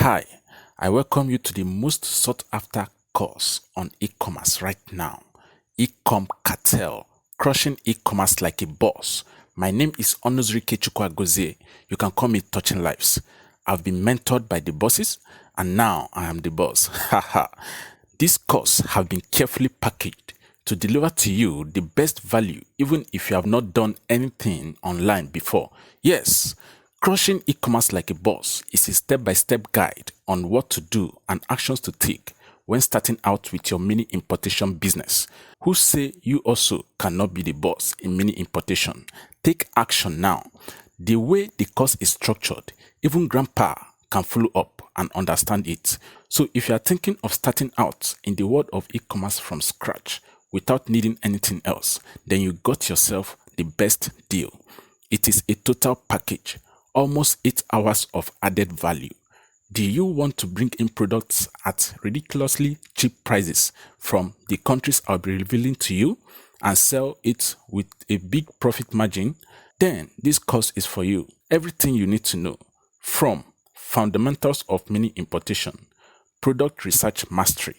Hi, I welcome you to the most sought after course on e-commerce right now, Ecom Cartel, crushing e-commerce like a boss. My name is Onuzurike Chukwuagozie. You can call me Touching Lives. I've been mentored by the bosses and now I am the boss. Haha. This course have been carefully packaged to deliver to you the best value even if you have not done anything online before. Yes, crushing e-commerce like a boss is a step-by-step guide on what to do and actions to take when starting out with your mini importation business. Who say you also cannot be the boss in mini importation? Take action now. The way the course is structured, even grandpa can follow up and understand it. So if you are thinking of starting out in the world of e-commerce from scratch without needing anything else, then you got yourself the best deal. It is a total package, almost 8 hours of added value. Do you want to bring in products at ridiculously cheap prices from the countries I'll be revealing to you and sell it with a big profit margin? Then this course is for you. Everything you need to know, from fundamentals of mini importation, product research mastery,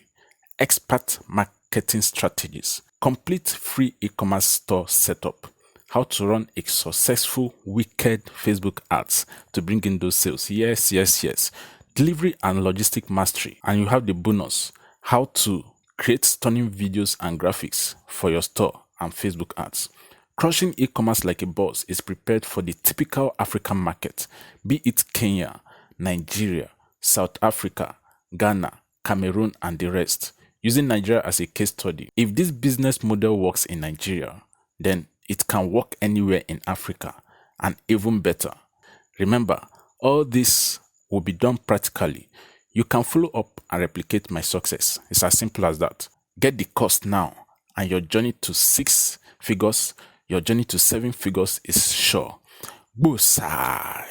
expert marketing strategies, complete free e-commerce store setup, how to run a successful wicked Facebook ads to bring in those sales. Yes. Delivery and logistic mastery. And you have the bonus, how to create stunning videos and graphics for your store and Facebook ads. Crushing e-commerce like a boss is prepared for the typical African market, be it Kenya, Nigeria, South Africa, Ghana, Cameroon, and the rest, using Nigeria as a case study. If this business model works in Nigeria, then it can work anywhere in Africa, and even better. Remember, all this will be done practically. You can follow up and replicate my success. It's as simple as that. Get the course now, and your journey to 6 figures, your journey to 7 figures is sure. Boosai!